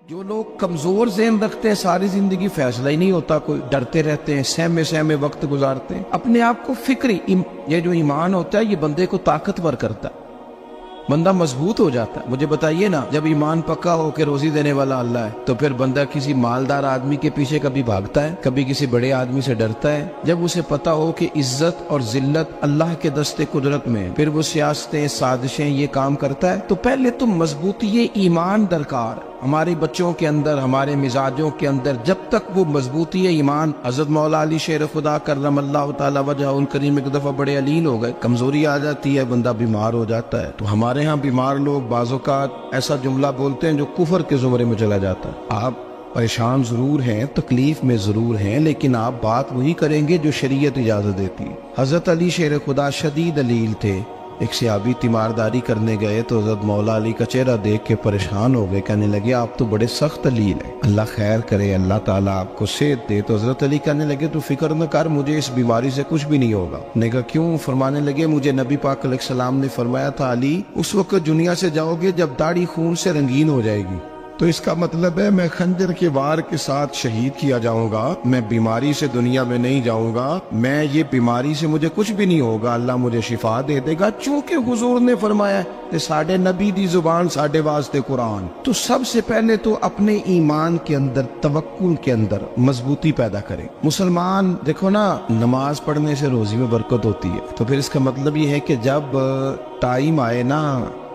جو لوگ کمزور ذہن رکھتے ہیں ساری زندگی فیصلہ ہی نہیں ہوتا، کوئی ڈرتے رہتے ہیں، سہمے سہمے وقت گزارتے ہیں، اپنے آپ کو فکری یہ جو ایمان ہوتا ہے یہ بندے کو طاقتور کرتا ہے، بندہ مضبوط ہو جاتا ہے۔ مجھے بتائیے نا، جب ایمان پکا ہو کہ روزی دینے والا اللہ ہے تو پھر بندہ کسی مالدار آدمی کے پیچھے کبھی بھاگتا ہے، کبھی کسی بڑے آدمی سے ڈرتا ہے؟ جب اسے پتا ہو کہ عزت اور ذلت اللہ کے دستے قدرت میں ہے، پھر وہ سیاستیں سازشیں یہ کام کرتا ہے۔ تو پہلے تو مضبوطی ایمان درکار ہمارے بچوں کے اندر، ہمارے مزاجوں کے اندر، جب تک وہ مضبوطی ایمان۔ حضرت مولا علی شیر خدا کرم اللہ تعالی وجہہ الکریم ایک دفعہ بڑے علیل ہو گئے، کمزوری آ جاتی ہے، بندہ بیمار ہو جاتا ہے۔ تو ہمارے ہاں بیمار لوگ بعض اوقات ایسا جملہ بولتے ہیں جو کفر کے زمرے میں چلا جاتا ہے۔ آپ پریشان ضرور ہیں، تکلیف میں ضرور ہیں، لیکن آپ بات وہی کریں گے جو شریعت اجازت دیتی ہے۔ حضرت علی شیر خدا شدید علیل تھے، ایک صحابی تیمارداری کرنے گئے تو حضرت مولا علی کا چہرہ دیکھ کے پریشان ہو گئے، کہنے لگے آپ تو بڑے سخت علیل ہیں، اللہ خیر کرے، اللہ تعالیٰ آپ کو صحت دے۔ تو حضرت علی کہنے لگے تو فکر نہ کر، مجھے اس بیماری سے کچھ بھی نہیں ہوگا۔ نے کہا کیوں؟ فرمانے لگے مجھے نبی پاک علیہ السلام نے فرمایا تھا علی اس وقت دنیا سے جاؤ گے جب داڑھی خون سے رنگین ہو جائے گی، تو اس کا مطلب ہے میں خنجر کے وار کے ساتھ شہید کیا جاؤں گا، میں بیماری سے دنیا میں نہیں جاؤں گا، میں یہ بیماری سے مجھے کچھ بھی نہیں ہوگا، اللہ مجھے شفا دے دے گا، چونکہ حضور نے فرمایا کہ ساڈے نبی دی زبان ساڈے واسطے قرآن۔ تو سب سے پہلے تو اپنے ایمان کے اندر، توکل کے اندر مضبوطی پیدا کریں۔ مسلمان دیکھو نا، نماز پڑھنے سے روزی میں برکت ہوتی ہے، تو پھر اس کا مطلب یہ ہے کہ جب ٹائم آئے نا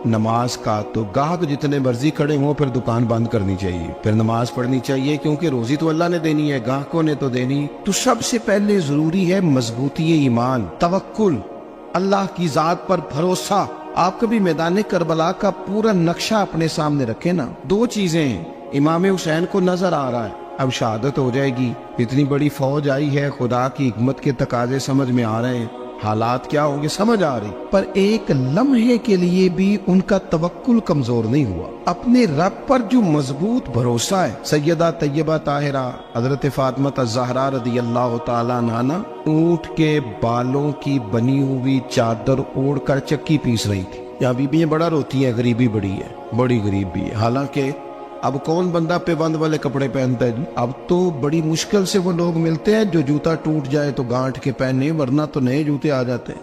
نماز کا تو گاہک جتنے مرضی کھڑے ہوں پھر دکان بند کرنی چاہیے، پھر نماز پڑھنی چاہیے، کیونکہ روزی تو اللہ نے دینی ہے، گاہکوں نے تو دینی۔ تو سب سے پہلے ضروری ہے مضبوطی ایمان، توکل، اللہ کی ذات پر بھروسہ۔ آپ کبھی میدان کربلا کا پورا نقشہ اپنے سامنے رکھیں نا، دو چیزیں ہیں، امام حسین کو نظر آ رہا ہے اب شہادت ہو جائے گی، اتنی بڑی فوج آئی ہے، خدا کی حکمت کے تقاضے سمجھ میں آ رہے ہیں، حالات کیا ہوں گے سمجھ آ رہی، پر ایک لمحے کے لیے بھی ان کا توکل کمزور نہیں ہوا۔ اپنے رب پر جو مضبوط بھروسہ ہے، سیدہ طیبہ طاہرہ حضرت فاطمہ الزہرا رضی اللہ تعالیٰ عنہا اونٹ کے بالوں کی بنی ہوئی چادر اوڑھ کر چکی پیس رہی تھی۔ یہاں بیویاں بڑا روتی ہیں، غریبی بڑی ہے، بڑی غریب بھی ہے، حالانکہ اب کون بندہ پیبند والے کپڑے پہنتا ہے جی؟ اب تو بڑی مشکل سے وہ لوگ ملتے ہیں جو جوتا ٹوٹ جائے تو گانٹھ کے پہنے، ورنہ تو نئے جوتے آ جاتے ہیں۔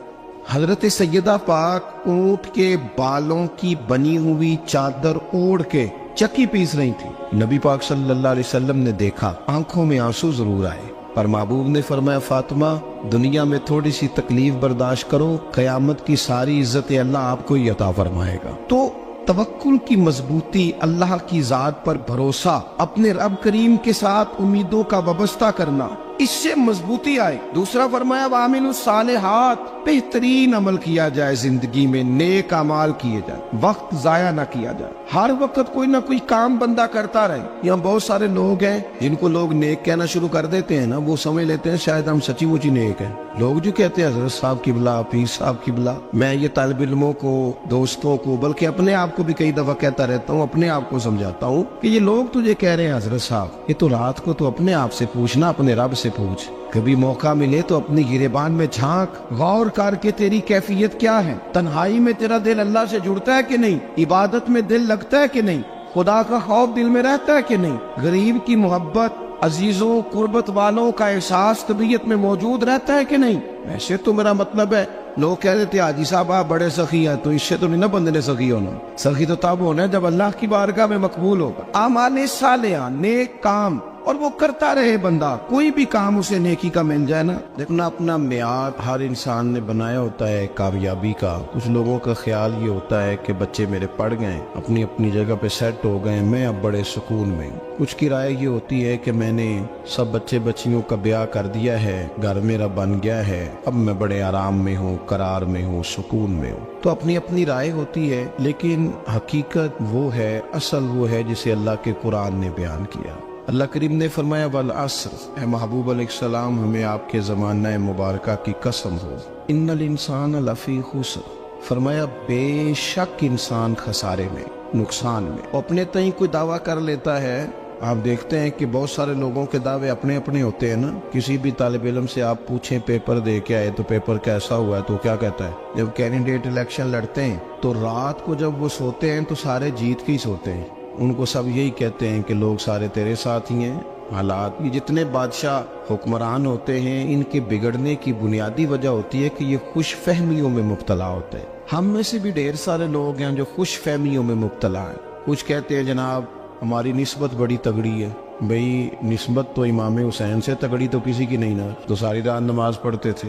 حضرت سیدہ پاک اونٹ کے بالوں کی بنی ہوئی چادر اوڑھ کے چکی پیس رہی تھی۔ نبی پاک صلی اللہ علیہ وسلم نے دیکھا، آنکھوں میں آنسو ضرور آئے، پر محبوب نے فرمایا فاطمہ دنیا میں تھوڑی سی تکلیف برداشت کرو، قیامت کی ساری عزت اللہ آپ کو ہی عطا فرمائے گا۔ تو توکل کی مضبوطی، اللہ کی ذات پر بھروسہ، اپنے رب کریم کے ساتھ امیدوں کا وابستہ کرنا، اس سے مضبوطی آئے۔ دوسرا فرمایا وَعَمِلُوا الصَّالِحَاتِ، بہترین عمل کیا جائے زندگی میں، نیک اعمال کیے جائے، وقت ضائع نہ کیا جائے، ہر وقت کوئی نہ کوئی کام بندہ کرتا رہے۔ یہاں بہت سارے لوگ ہیں جن کو لوگ نیک کہنا شروع کر دیتے ہیں نا، وہ سمجھ لیتے ہیں شاید ہم سچی مچی نیک ہیں۔ لوگ جو کہتے ہیں حضرت صاحب کی بلا، پیر صاحب کی بلا، میں یہ طالب علموں کو، دوستوں کو، بلکہ اپنے آپ کو بھی کئی دفعہ کہتا رہتا ہوں، اپنے آپ کو سمجھاتا ہوں کہ یہ لوگ تجھے کہہ رہے ہیں حضرت صاحب، یہ تو رات کو تو اپنے آپ سے پوچھنا، اپنے رب سے پوچھ، کبھی موقع ملے تو اپنی گریبان میں جھانک، غور کر کے تیری کیفیت کیا ہے، تنہائی میں تیرا دل اللہ سے جڑتا ہے کہ نہیں، عبادت میں دل لگتا ہے کہ نہیں، خدا کا خوف دل میں رہتا ہے کہ نہیں، غریب کی محبت، عزیزوں قربت والوں کا احساس طبیعت میں موجود رہتا ہے کہ نہیں۔ ویسے تو میرا مطلب ہے، لوگ کہہ دیتے ہیں حاجی صاحب آپ بڑے سخی ہیں، تو اس سے تو نہیں نا بندے نے سخی ہونا، سخی تو تب ہونا ہے جب اللہ کی بارگاہ میں مقبول ہوگا۔ اعمال صالحہ، نیک کام، اور وہ کرتا رہے بندہ، کوئی بھی کام اسے نیکی کا مل جائے نا۔ دیکھنا اپنا معیار ہر انسان نے بنایا ہوتا ہے کامیابی کا۔ کچھ لوگوں کا خیال یہ ہوتا ہے کہ بچے میرے پڑھ گئے، اپنی اپنی جگہ پہ سیٹ ہو گئے، میں اب بڑے سکون میں ہوں۔ کچھ کی رائے یہ ہوتی ہے کہ میں نے سب بچے بچیوں کا بیاہ کر دیا ہے، گھر میرا بن گیا ہے، اب میں بڑے آرام میں ہوں، قرار میں ہوں، سکون میں ہوں۔ تو اپنی اپنی رائے ہوتی ہے، لیکن حقیقت وہ ہے، اصل وہ ہے جسے اللہ کے قرآن نے بیان کیا۔ اللہ کریم نے فرمایا والعصر، اے محبوب علیہ السلام ہمیں آپ کے زمانہ مبارکہ کی قسم ہو، ان الانسان لفی خسر، فرمایا بے شک انسان خسارے میں، نقصان میں۔ اپنے تئیں کوئی دعویٰ کر لیتا ہے، آپ دیکھتے ہیں کہ بہت سارے لوگوں کے دعوے اپنے اپنے ہوتے ہیں نا۔ کسی بھی طالب علم سے آپ پوچھیں پیپر دے کے آئے تو پیپر کیسا ہوا ہے، تو کیا کہتا ہے؟ جب کینڈیڈیٹ الیکشن لڑتے ہیں تو رات کو جب وہ سوتے ہیں تو سارے جیت کے ہی سوتے ہیں، ان کو سب یہی کہتے ہیں کہ لوگ سارے تیرے ساتھ ہی ہیں. حالات یہ جتنے بادشاہ حکمران ہوتے ہیں ان کے بگڑنے کی بنیادی وجہ ہوتی ہے کہ یہ خوش فہمیوں میں مبتلا ہوتے ہیں. ہم میں سے بھی ڈھیر سارے لوگ ہیں جو خوش فہمیوں میں مبتلا ہیں. کچھ کہتے ہیں جناب ہماری نسبت بڑی تگڑی ہے. بھئی نسبت تو امام حسین سے تگڑی تو کسی کی نہیں نا. تو ساری رات نماز پڑھتے تھے,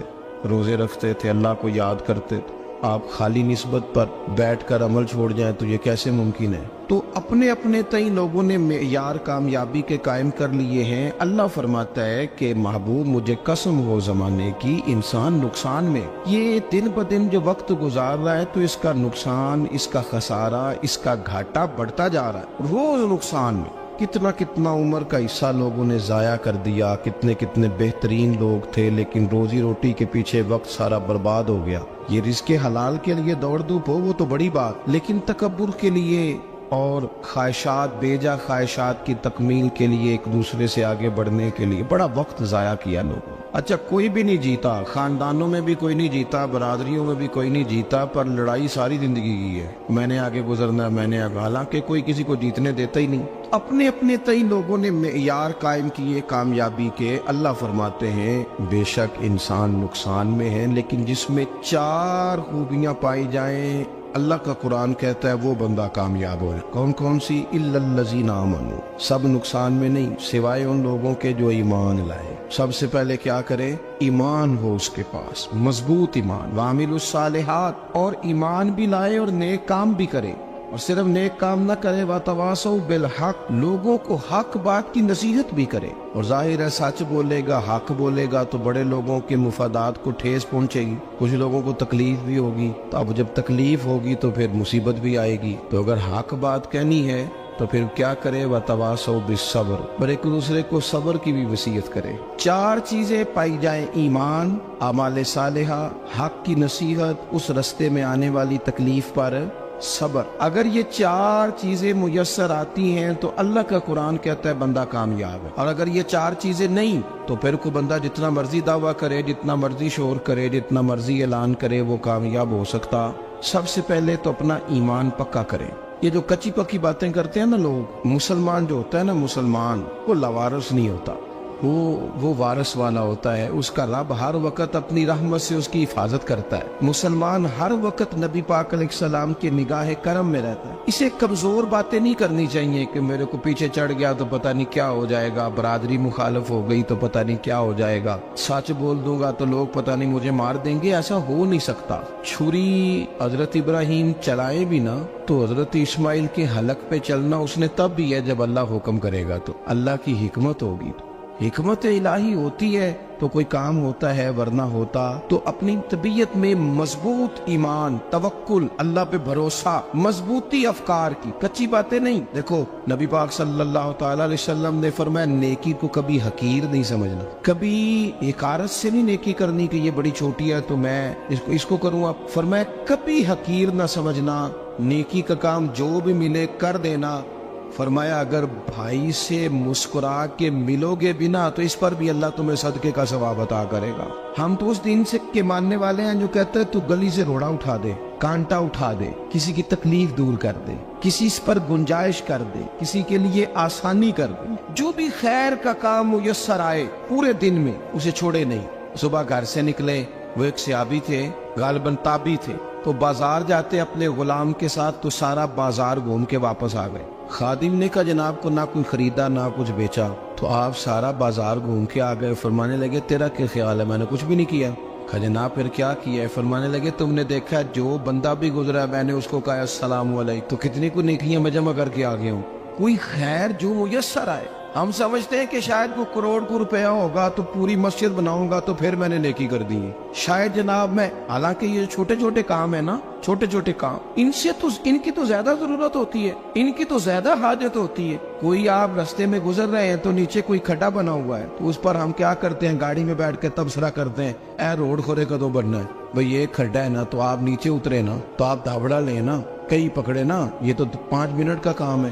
روزے رکھتے تھے, اللہ کو یاد کرتے تھے. آپ خالی نسبت پر بیٹھ کر عمل چھوڑ جائیں تو یہ کیسے ممکن ہے؟ تو اپنے اپنے تئیں لوگوں نے معیار کامیابی کے قائم کر لیے ہیں. اللہ فرماتا ہے کہ محبوب مجھے قسم ہو زمانے کی انسان نقصان میں. یہ دن بدن جو وقت گزار رہا ہے تو اس کا نقصان, اس کا خسارہ, اس کا گھاٹا بڑھتا جا رہا ہے روز نقصان میں. کتنا عمر کا حصہ لوگوں نے ضائع کر دیا. کتنے بہترین لوگ تھے لیکن روزی روٹی کے پیچھے وقت سارا برباد ہو گیا. یہ رزق حلال کے لیے دوڑ دھوپ ہو وہ تو بڑی بات, لیکن تکبر کے لیے اور خواہشات, بیجا خواہشات کی تکمیل کے لیے, ایک دوسرے سے آگے بڑھنے کے لیے بڑا وقت ضائع کیا لوگوں. اچھا کوئی بھی نہیں جیتا, خاندانوں میں بھی کوئی نہیں جیتا, برادریوں میں بھی کوئی نہیں جیتا, پر لڑائی ساری زندگی کی ہے. میں نے آگے گزرنا, میں نے آگے, حالانکہ کوئی کسی کو جیتنے دیتا ہی نہیں. اپنے اپنے تئیں لوگوں نے معیار قائم کیے کامیابی کے. اللہ فرماتے ہیں بے شک انسان نقصان میں ہے, لیکن جس میں 4 خوبیاں پائی جائیں اللہ کا قرآن کہتا ہے وہ بندہ کامیاب ہو. کون کون سی؟ الا الذین آمنوا. سب نقصان میں نہیں سوائے ان لوگوں کے جو ایمان لائے. سب سے پہلے کیا کرے؟ ایمان ہو اس کے پاس, مضبوط ایمان. وعملوا الصالحات, اور ایمان بھی لائے اور نیک کام بھی کرے. اور صرف نیک کام نہ کرے, وَتَوَاصَوْا بِالْحَقِّ, لوگوں کو حق بات کی نصیحت بھی کرے. اور ظاہر ہے سچ بولے گا, حق بولے گا تو بڑے لوگوں کے مفادات کو ٹھیس پہنچے گی, کچھ لوگوں کو تکلیف بھی ہوگی. تو اب جب تکلیف ہوگی تو پھر مصیبت بھی آئے گی. تو اگر حق بات کہنی ہے تو پھر کیا کرے؟ وَتَوَاصَوْا بِالصَّبْرِ, اور ایک دوسرے کو صبر کی بھی وصیت کرے. 4 چیزیں پائی جائیں, ایمان, اعمال صالحہ, حق کی نصیحت, اس رستے میں آنے والی تکلیف پر صبر. اگر یہ 4 چیزیں میسر آتی ہیں تو اللہ کا قرآن کہتا ہے بندہ کامیاب ہے. اور اگر یہ 4 چیزیں نہیں تو پھر کوئی بندہ جتنا مرضی دعویٰ کرے, جتنا مرضی شور کرے, جتنا مرضی اعلان کرے, وہ کامیاب ہو سکتا. سب سے پہلے تو اپنا ایمان پکا کرے. یہ جو کچی پکی باتیں کرتے ہیں نا لوگ, مسلمان جو ہوتا ہے نا, مسلمان وہ لاوارث نہیں ہوتا, وہ وارث والا ہوتا ہے. اس کا رب ہر وقت اپنی رحمت سے اس کی حفاظت کرتا ہے. مسلمان ہر وقت نبی پاک علیہ السلام کے نگاہ کرم میں رہتا ہے. اسے کمزور باتیں نہیں کرنی چاہیے کہ میرے کو پیچھے چڑھ گیا تو پتہ نہیں کیا ہو جائے گا, برادری مخالف ہو گئی تو پتہ نہیں کیا ہو جائے گا, سچ بول دوں گا تو لوگ پتہ نہیں مجھے مار دیں گے. ایسا ہو نہیں سکتا. چھری حضرت ابراہیم چلائے بھی نا تو حضرت اسماعیل کے حلق پہ چلنا اس نے تب بھی ہے جب اللہ حکم کرے گا. تو اللہ کی حکمت ہوگی, حکمت الہی ہوتی ہے تو کوئی کام ہوتا ہے, ورنہ ہوتا. تو اپنی طبیعت میں مضبوط ایمان, توکل, اللہ پہ بھروسہ, مضبوطی افکار کی, کچی باتیں نہیں. دیکھو نبی پاک صلی اللہ تعالی علیہ وسلم نے فرمایا نیکی کو کبھی حقیر نہیں سمجھنا, کبھی حقارت سے نہیں نیکی کرنی کہ یہ بڑی چھوٹی ہے تو میں اس کو کروں. اب فرمایا کبھی حقیر نہ سمجھنا, نیکی کا کام جو بھی ملے کر دینا. فرمایا اگر بھائی سے مسکرا کے ملو گے بنا تو اس پر بھی اللہ تمہیں صدقے کا ثواب عطا کرے گا. ہم تو اس دین سے کے ماننے والے ہیں جو کہتے ہیں تو گلی سے روڑا اٹھا دے, کانٹا اٹھا دے, کسی کی تکلیف دور کر دے, کسی پر گنجائش کر دے, کسی کے لیے آسانی کر دے. جو بھی خیر کا کام میسر آئے پورے دن میں اسے چھوڑے نہیں. صبح گھر سے نکلے, وہ ایک صحابی تھے, غالباً تابعی تھے, تو بازار جاتے اپنے غلام کے ساتھ تو سارا بازار گھوم کے واپس آ گئے. خادم نے کہا جناب کو نہ کوئی خریدا نہ کچھ بیچا. تو آپ سارا بازار گھوم کے آ گئے. فرمانے لگے تیرا کیا خیال ہے؟ میں نے کچھ بھی نہیں کیا. کہا جناب پھر کیا کیا ہے؟ فرمانے لگے تم نے دیکھا جو بندہ بھی گزرا میں نے اس کو کہا السلام علیکم, تو کتنی کو نیکیاں میں جمع کر کے آ گیا ہوں. کوئی خیر جو میسر آئے. ہم سمجھتے ہیں کہ شاید کو کروڑ کو روپیہ ہوگا تو پوری مسجد بناؤں گا تو پھر میں نے نیکی کر دی ہے. شاید جناب میں, حالانکہ یہ چھوٹے چھوٹے کام ہے نا, چھوٹے چھوٹے کام, ان کی تو زیادہ ضرورت ہوتی ہے, ان کی تو زیادہ حاجت ہوتی ہے. کوئی آپ رستے میں گزر رہے ہیں تو نیچے کوئی کھڈا بنا ہوا ہے تو اس پر ہم کیا کرتے ہیں, گاڑی میں بیٹھ کے تبصرہ کرتے ہیں اے روڈ کھورے کدو بننا ہے. بھئی یہ کھڈا ہے نا تو آپ نیچے اترے نا, تو آپ دھابڑا لیں نا, کئی پکڑے نا, یہ تو 5 منٹ کا کام ہے.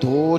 2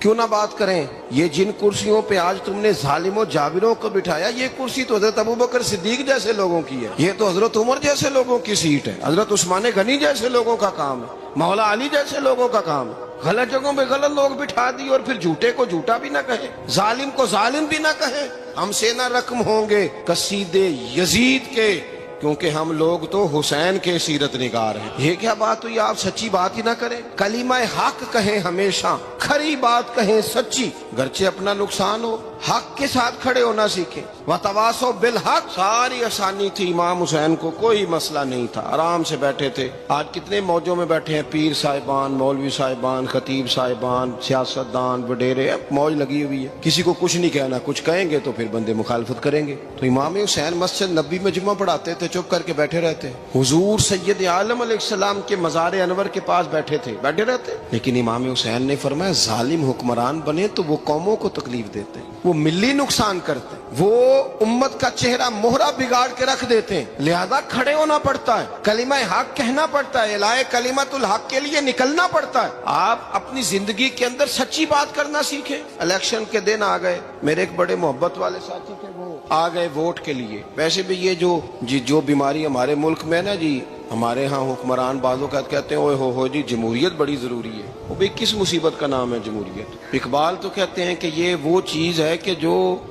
کیوں نہ بات کریں؟ یہ جن کرسیوں پہ آج تم نے ظالموں جابروں کو بٹھایا، یہ کرسی تو حضرت ابوبکر صدیق جیسے لوگوں کی ہے، یہ تو حضرت عمر جیسے لوگوں کی سیٹ ہے، حضرت عثمان غنی جیسے لوگوں کا کام ہے، مولا علی جیسے لوگوں کا کام ہے۔ غلط جگہوں پہ غلط لوگ بٹھا دی اور پھر جھوٹے کو جھوٹا بھی نہ کہے، ظالم کو ظالم بھی نہ کہے۔ ہم سے نہ رقم ہوں گے قصیدے یزید کے، کیونکہ ہم لوگ تو حسین کے سیرت نگار ہیں۔ یہ کیا بات ہوئی؟ آپ سچی بات ہی نہ کریں، کلمہ حق کہیں، ہمیشہ کھری بات کہیں، سچی، گرچہ اپنا نقصان ہو، حق کے ساتھ کھڑے ہونا سیکھیں۔ وَتَوَاصَوْا بِالْحَقِّ، ساری آسانی تھی، امام حسین کو کوئی مسئلہ نہیں تھا، آرام سے بیٹھے تھے۔ آج کتنے موجوں میں بیٹھے ہیں، پیر صاحبان، مولوی صاحبان، خطیب صاحبان، سیاستدان، وڈیرے، موج لگی ہوئی ہے، کسی کو کچھ نہیں کہنا، کچھ کہیں گے تو پھر بندے مخالفت کریں گے۔ تو امام حسین مسجد نبی میں جمعہ پڑھاتے تھے، چپ کر کے بیٹھے رہتے، حضور سید عالم علیہ السلام کے مزار انور کے پاس بیٹھے تھے، بیٹھے رہتے۔ لیکن امام حسین نے فرمایا ظالم حکمران بنے تو وہ قوموں کو تکلیف دیتے ہیں، وہ ملی نقصان کرتے ہیں، وہ امت کا چہرہ مہرہ بگاڑ کے رکھ دیتے ہیں، لہذا کھڑے ہونا پڑتا ہے، کلمہ حق کہنا پڑتا ہے، الہ کلمت الحق کے لیے نکلنا پڑتا ہے۔ آپ اپنی زندگی کے اندر سچی بات کرنا سیکھیں۔ الیکشن کے دن آ گئے، میرے ایک بڑے محبت والے ساتھی تھے، وہ آ گئے ووٹ کے لیے۔ ویسے بھی یہ جو بیماری ہمارے ملک میں نا جی، ہمارے ہاں حکمران بعض اوقات کہتے ہیں اوے ہو جی جمہوریت بڑی ضروری ہے۔ وہ بھی کس مصیبت کا نام ہے جمہوریت؟ اقبال تو کہتے ہیں کہ یہ وہ چیز ہے کہ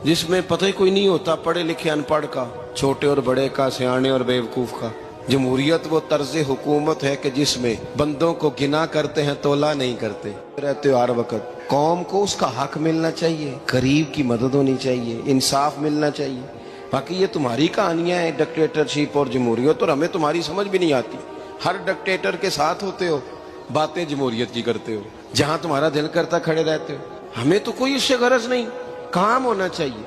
جس میں پتہ ہی کوئی نہیں ہوتا، پڑھے لکھے ان پڑھ کا، چھوٹے اور بڑے کا، سیانے اور بیوقوف کا۔ جمہوریت وہ طرز حکومت ہے کہ جس میں بندوں کو گنا کرتے ہیں، تولا نہیں کرتے رہتے ہو ہر وقت۔ قوم کو اس کا حق ملنا چاہیے، غریب کی مدد ہونی چاہیے، انصاف ملنا چاہیے۔ باقی یہ تمہاری کہانیاں ہیں ڈکٹیٹرشپ اور جمہوریت، اور ہمیں تمہاری سمجھ بھی نہیں آتی۔ ہر ڈکٹیٹر کے ساتھ ہوتے ہو، باتیں جمہوریت کی کرتے ہو، جہاں تمہارا دل کرتا کھڑے رہتے ہو۔ ہمیں تو کوئی اس سے غرض نہیں، کام ہونا چاہیے۔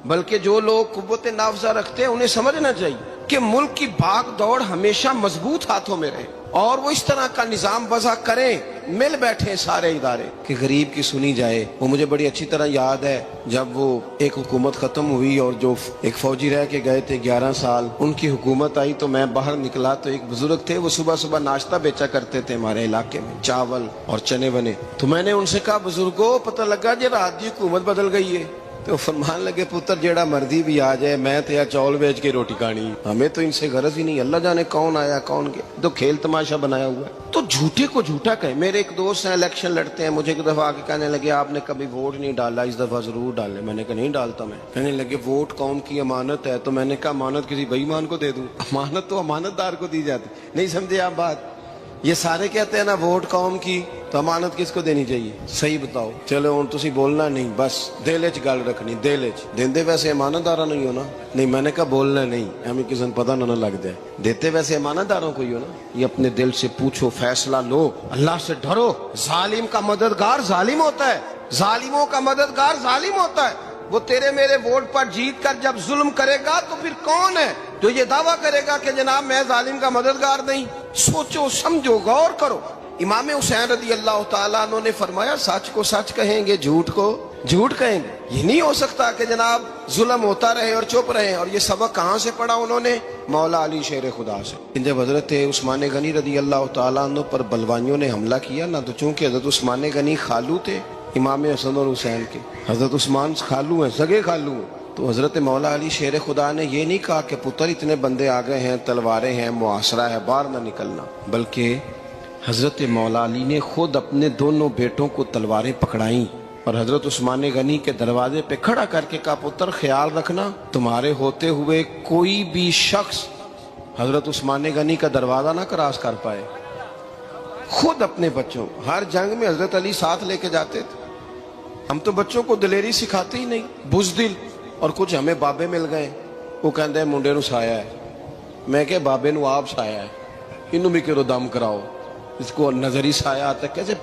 بلکہ جو لوگ قوت نافذہ رکھتے ہیں انہیں سمجھنا چاہیے کہ ملک کی بھاگ دوڑ ہمیشہ مضبوط ہاتھوں میں رہے، اور وہ اس طرح کا نظام وضع کریں، مل بیٹھے سارے ادارے کہ غریب کی سنی جائے۔ وہ مجھے بڑی اچھی طرح یاد ہے جب وہ ایک حکومت ختم ہوئی اور جو ایک فوجی رہ کے گئے تھے 11 سال، ان کی حکومت آئی تو میں باہر نکلا تو ایک بزرگ تھے، وہ صبح صبح ناشتہ بیچا کرتے تھے ہمارے علاقے میں، چاول اور چنے بنے۔ تو میں نے ان سے کہا بزرگوں پتہ لگا جی رات دی حکومت بدل گئی ہے۔ تو فرمان لگے پتر جیڑا مرضی بھی آ جائے، میں تو یا چاول بیچ کے روٹی کھانی، ہمیں تو ان سے غرض ہی نہیں، اللہ جانے کون آیا کون گیا، تو کھیل تماشا بنایا ہوا ہے۔ تو جھوٹے کو جھوٹا کہیں۔ میرے ایک دوست ہیں الیکشن لڑتے ہیں، مجھے ایک دفعہ آ کے کہنے لگے آپ نے کبھی ووٹ نہیں ڈالا، اس دفعہ ضرور ڈالیں۔ میں نے کہا نہیں ڈالتا میں۔ کہنے لگے ووٹ قوم کی امانت ہے، تو میں نے کہا امانت کسی بے ایمان کو دے دوں؟ امانت تو امانت دار کو دی جاتی۔ نہیں سمجھے آپ بات؟ یہ سارے کہتے ہیں نا ووٹ قوم کی، تو امانت کس کو دینی چاہیے؟ صحیح بتاؤ۔ چلو ہوں تسی بولنا نہیں، بس دل وچ گل رکھنی، دل وچ دیندے ویسے امانت دارا نہیں ہونا۔ نہیں میں نے کہا بولنا نہیں، ہمیں کسی کو پتہ نہ لگ جائے، دیتے ویسے امانت داروں کو ہی ہو نا۔ یہ اپنے دل سے پوچھو، فیصلہ لو، اللہ سے ڈرو۔ ظالم کا مددگار ظالم ہوتا ہے، ظالموں کا مددگار ظالم ہوتا ہے۔ وہ تیرے میرے ووٹ پر جیت کر جب ظلم کرے گا تو پھر کون ہے جو یہ دعویٰ کرے گا کہ جناب میں ظالم کا مددگار نہیں؟ سوچو سمجھو، غور کرو۔ امام حسین رضی اللہ تعالیٰ عنہ نے فرمایا سچ کو سچ کہیں گے، جھوٹ کو جھوٹ کہیں گے۔ یہ نہیں ہو سکتا کہ جناب ظلم ہوتا رہے اور چپ رہے۔ اور یہ سبق کہاں سے پڑھا انہوں نے؟ مولا علی شیر خدا سے۔ جب حضرت عثمان غنی رضی اللہ تعالیٰ عنہ پر بلوائیوں نے حملہ کیا نا، تو چونکہ حضرت عثمان غنی خالو تھے امام حسن اور حسین کے، حضرت عثمان خالو ہیں، سگے خالو ہیں، تو حضرت مولا علی شیر خدا نے یہ نہیں کہا کہ پتر اتنے بندے آ گئے ہیں، تلواریں ہیں، محاصرہ ہے، باہر نہ نکلنا، بلکہ حضرت مولا علی نے خود اپنے دونوں بیٹوں کو تلواریں پکڑائیں اور حضرت عثمان غنی کے دروازے پہ کھڑا کر کے کہا پتر خیال رکھنا تمہارے ہوتے ہوئے کوئی بھی شخص حضرت عثمان غنی کا دروازہ نہ کراس کر پائے۔ خود اپنے بچوں، ہر جنگ میں حضرت علی ساتھ لے کے جاتے تھے۔ ہم تو بچوں کو دلیری سکھاتے ہی نہیں، بزدل۔ اور کچھ ہمیں بابے مل گئے، وہ کہندے ہیں منڈے نو سایا ہے، میں کہ بابے نو آپ سایا ہے، انہوں بھی کرو دم کراؤ، اس کو نظری سایہ آتا ہے۔ کیسے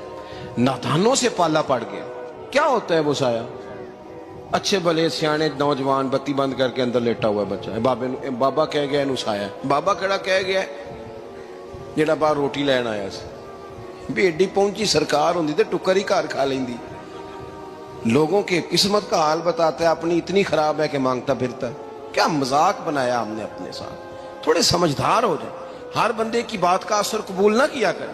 نادانوں سے پالا پڑ گیا۔ کیا ہوتا ہے وہ سایہ؟ اچھے بھلے سیانے نوجوان بتی بند کر کے اندر لیٹا ہوا ہے بچہ، بابا کہہ گیا انہوں سایا ہے۔ بابا کہڑا کہہ گیا جڑا باہر روٹی لین آیا سی، بھی ایڈی پہنچی سرکار ہوندی تے ٹکر ہی گھر کھا لیندی۔ لوگوں کے قسمت کا حال بتاتا ہے، اپنی اتنی خراب ہے کہ مانگتا پھرتا ہے۔ کیا مذاق بنایا ہم نے اپنے ساتھ۔ تھوڑے سمجھدار ہو جائیں، ہر بندے کی بات کا اثر قبول نہ کیا کریں۔